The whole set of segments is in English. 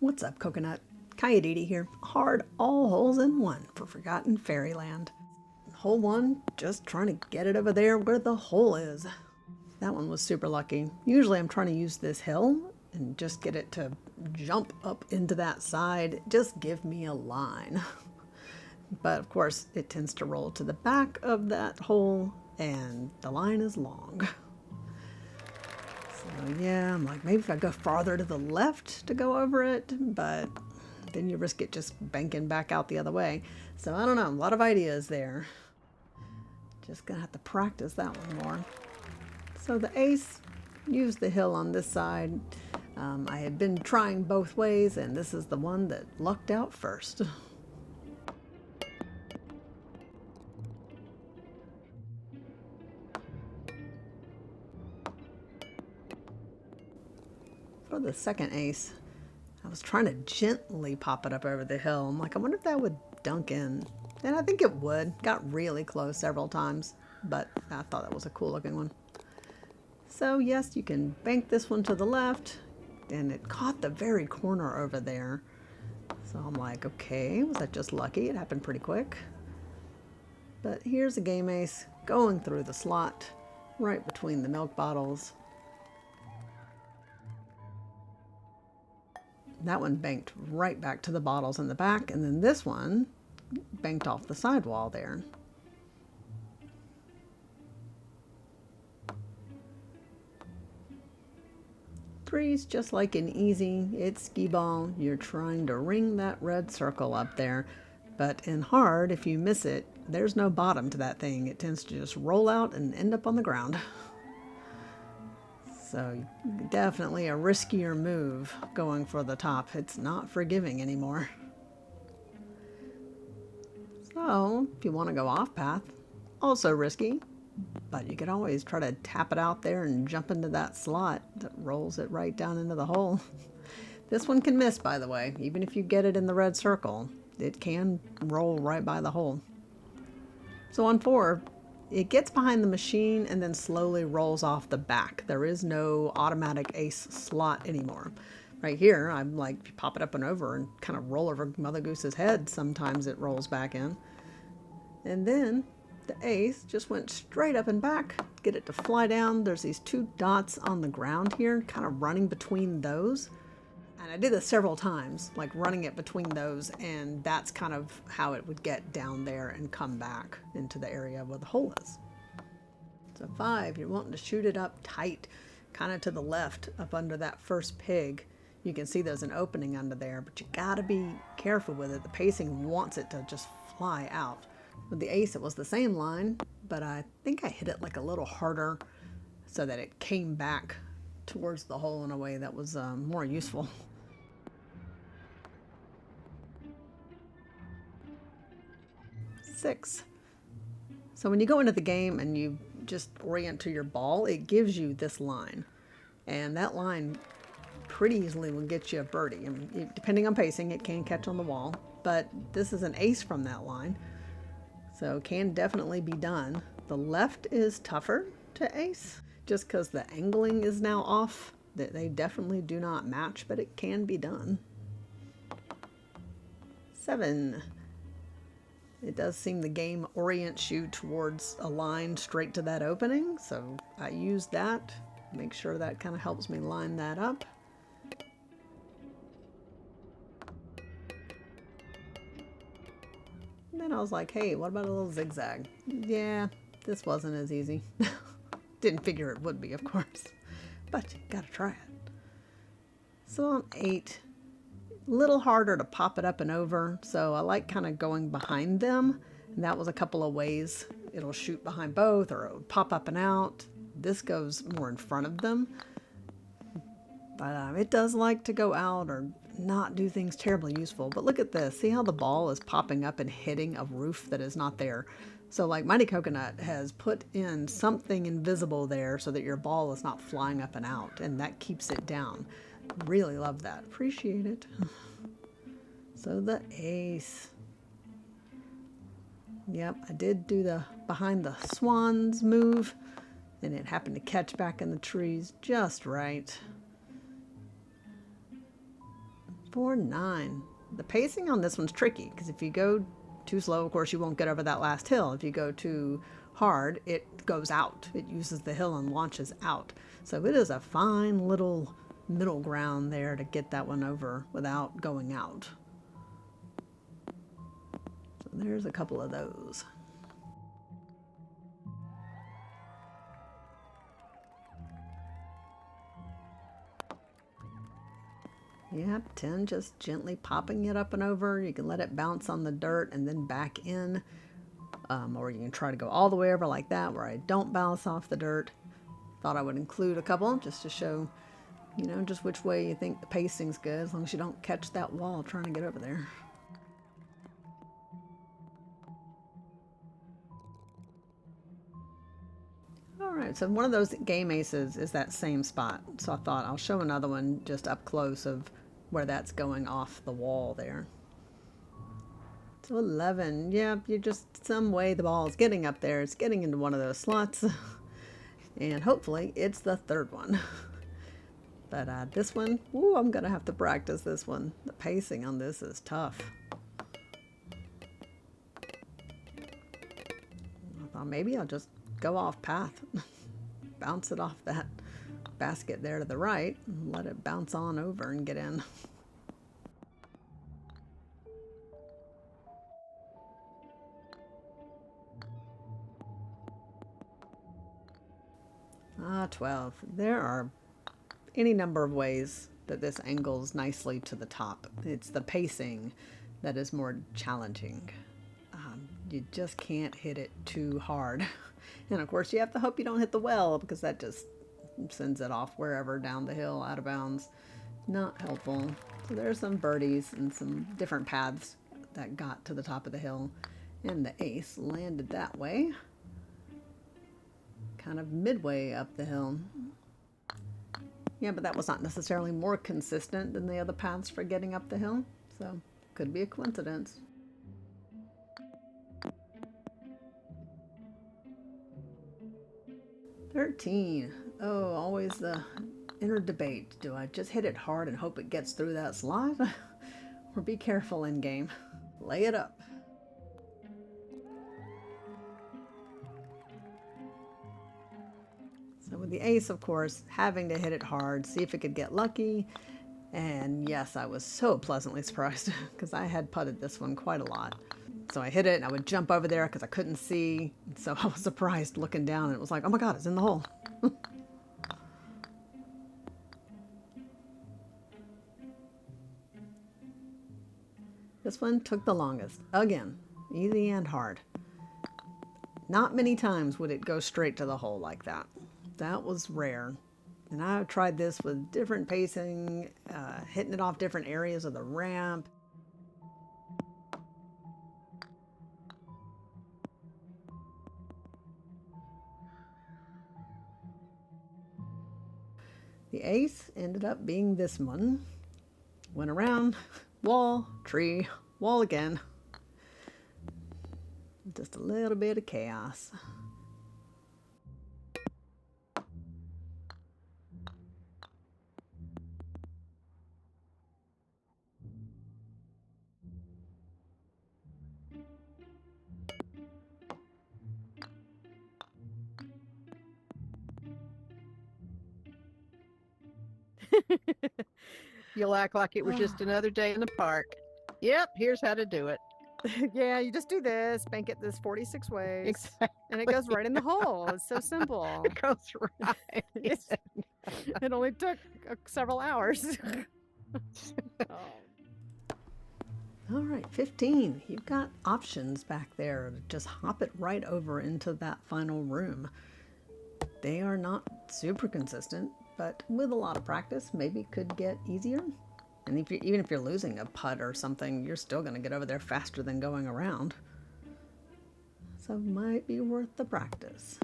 What's up, Coconut? Kayaditi here. Hard all holes in one for Forgotten Fairyland. Hole one, just trying to get it over there where the hole is. That one was super lucky. Usually I'm trying to use this hill and just get it to jump up into that side. Just give me a line. But of course it tends to roll to the back of that hole and the line is long. So yeah, I'm like, maybe if I go farther to the left to go over it, but then you risk it just banking back out the other way. So I don't know, a lot of ideas there. Just gonna have to practice that one more. So the ace used the hill on this side. I had been trying both ways, and this is the one that lucked out first. For the second ace, I was trying to gently pop it up over the hill. I'm like, I wonder if that would dunk in. And I think it would. Got really close several times, but I thought that was a cool looking one. So yes, you can bank this one to the left, and it caught the very corner over there. So I'm like, okay, was that just lucky? It happened pretty quick. But here's a game ace going through the slot right between the milk bottles. That one banked right back to the bottles in the back, and then this one banked off the sidewall there. Threes, just like in easy, it's skee ball. You're trying to ring that red circle up there, but in hard, if you miss it, there's no bottom to that thing. It tends to just roll out and end up on the ground. So definitely a riskier move going for the top. It's not forgiving anymore. So if you want to go off path, also risky, but you can always try to tap it out there and jump into that slot that rolls it right down into the hole. This one can miss, by the way. Even if you get it in the red circle, it can roll right by the hole. So on 4, it gets behind the machine and then slowly rolls off the back. There is no automatic ace slot anymore. Right here, I'm like, if you pop it up and over and kind of roll over Mother Goose's head, sometimes it rolls back in. And then the ace just went straight up and back. Get it to fly down. There's these 2 dots on the ground here, kind of running between those. And I did this several times, like running it between those, and that's kind of how it would get down there and come back into the area where the hole is. So 5, you're wanting to shoot it up tight, kind of to the left, up under that first pig. You can see there's an opening under there, but you gotta be careful with it. The pacing wants it to just fly out. With the ace, it was the same line, but I think I hit it like a little harder so that it came back towards the hole in a way that was more useful. 6. So when you go into the game and you just orient to your ball, it gives you this line. And that line pretty easily will get you a birdie. I mean, depending on pacing, it can catch on the wall, but this is an ace from that line. So it can definitely be done. The left is tougher to ace just because the angling is now off. They definitely do not match, but it can be done. 7. It does seem the game orients you towards a line straight to that opening, so I use that. Make sure that kind of helps me line that up. And then I was like, hey, what about a little zigzag? Yeah, this wasn't as easy. Didn't figure it would be, of course, but you gotta try it. So on 8, a little harder to pop it up and over, so I like kind of going behind them, and that was a couple of ways. It'll shoot behind both, or it'll pop up and out. This goes more in front of them, but it does like to go out or not do things terribly useful. But look at this. See how the ball is popping up and hitting a roof that is not there? So like Mighty Coconut has put in something invisible there so that your ball is not flying up and out, and that keeps it down. Really love that. Appreciate it. So the ace. Yep, I did do the behind the swans move, and it happened to catch back in the trees just right. 4-9. The pacing on this one's tricky because if you go too slow, of course, you won't get over that last hill. If you go too hard, it goes out. It uses the hill and launches out. So it is a fine little middle ground there to get that one over without going out. So there's a couple of those. Yep, 10, just gently popping it up and over. You can let it bounce on the dirt and then back in. Or you can try to go all the way over like that where I don't bounce off the dirt. Thought I would include a couple just to show, you know, just which way you think the pacing's good, as long as you don't catch that wall trying to get over there. Alright, so one of those game aces is that same spot. So I thought I'll show another one just up close of where that's going off the wall there. So 11, yeah, you just, some way the ball is getting up there. It's getting into one of those slots. And hopefully it's the third one. But this one, ooh, I'm going to have to practice this one. The pacing on this is tough. I thought maybe I'll just go off path. Bounce it off that basket there to the right and let it bounce on over and get in. Ah, 12. There are any number of ways that this angles nicely to the top. It's the pacing that is more challenging. You just can't hit it too hard. And of course you have to hope you don't hit the well because that just sends it off wherever down the hill out of bounds. Not helpful. So there's some birdies and some different paths that got to the top of the hill. And the ace landed that way. Kind of midway up the hill. Yeah, but that was not necessarily more consistent than the other paths for getting up the hill. So could be a coincidence. $13. Oh, always the inner debate. Do I just hit it hard and hope it gets through that slot? Or be careful in game. Lay it up. So with the ace, of course, having to hit it hard, see if it could get lucky. And yes, I was so pleasantly surprised because I had putted this one quite a lot. So I hit it and I would jump over there because I couldn't see. So I was surprised looking down and it was like, oh my God, it's in the hole. This one took the longest. Again, easy and hard. Not many times would it go straight to the hole like that. That was rare. And I've tried this with different pacing, hitting it off different areas of the ramp. The ace ended up being this one. Went around, wall, tree, wall again. Just a little bit of chaos. You'll act like it was just another day in the park. Yep, here's how to do it. Yeah, you just do this, bank it this 46 ways, Exactly. and it goes right in the hole. It's so simple. It goes right. It only took several hours. Oh. All right, 15. You've got options back there to just hop it right over into that final room. They are not super consistent, but with a lot of practice, maybe it could get easier. And even if you're losing a putt or something, you're still going to get over there faster than going around. So might be worth the practice.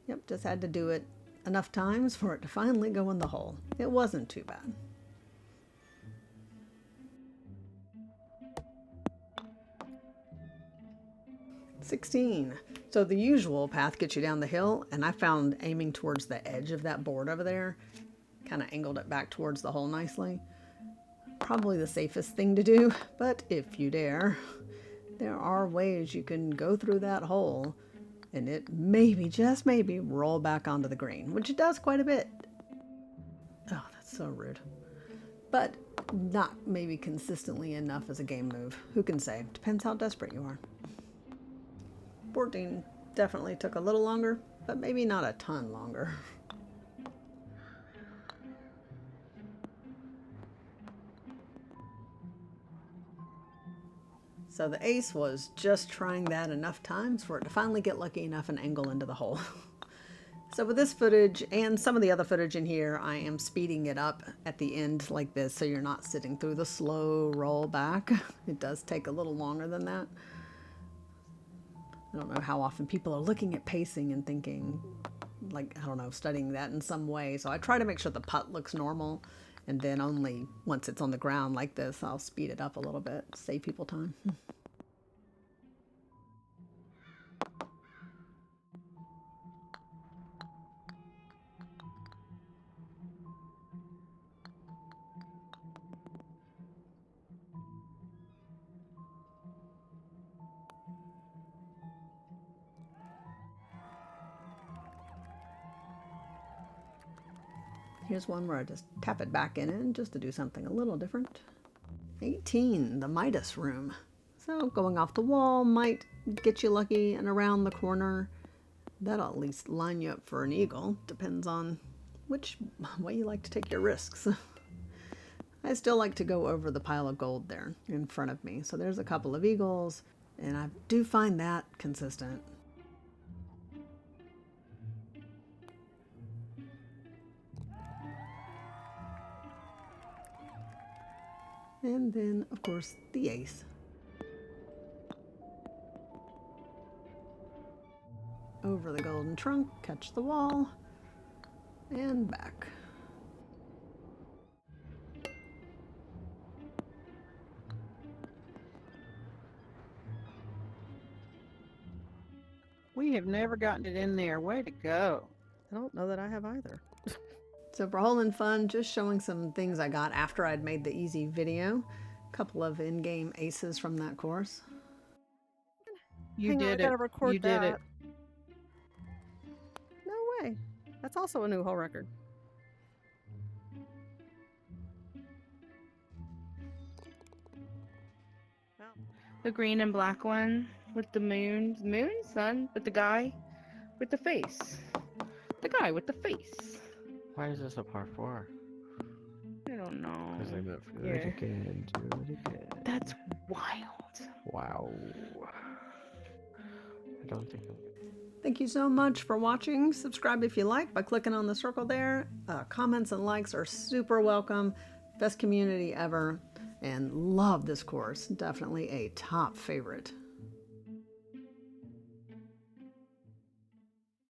Yep, just had to do it enough times for it to finally go in the hole. It wasn't too bad. $16. So the usual path gets you down the hill, and I found aiming towards the edge of that board over there kind of angled it back towards the hole nicely. probably the safest thing to do, but if you dare, there are ways you can go through that hole and it maybe, just maybe, roll back onto the green, which it does quite a bit. Oh, that's so rude. But not maybe consistently enough as a game move. Who can say? Depends how desperate you are. 14 definitely took a little longer, but maybe not a ton longer. So the ace was just trying that enough times for it to finally get lucky enough and angle into the hole. So with this footage and some of the other footage in here, I am speeding it up at the end like this so you're not sitting through the slow roll back. It does take a little longer than that. I don't know how often people are looking at pacing and thinking, like, I don't know, studying that in some way. So I try to make sure the putt looks normal, and then only once it's on the ground like this, I'll speed it up a little bit, save people time. Here's one where I just tap it back in just to do something a little different. 18, the Midas room. So going off the wall might get you lucky, and around the corner, that'll at least line you up for an eagle. Depends on which way you like to take your risks. I still like to go over the pile of gold there in front of me. So there's a couple of eagles, and I do find that consistent. And then, of course, the ace. Over the golden trunk, catch the wall, and back. We have never gotten it in there. Way to go. I don't know that I have either. So for hole in fun, just showing some things I got after I'd made the easy video. A couple of in-game aces from that course. You Hang on, I did gotta it. record You did it. that. No way. That's also a new hole record. Well, The green and black one with the moon, sun, with the guy with the face. The guy with the face. Why is this a par 4? I don't know. Because they meant for Yeah. it again, do it again. That's wild. Wow. I don't think I'm... Thank you so much for watching. Subscribe if you like by clicking on the circle there. Comments and likes are super welcome. Best community ever. And love this course. Definitely a top favorite.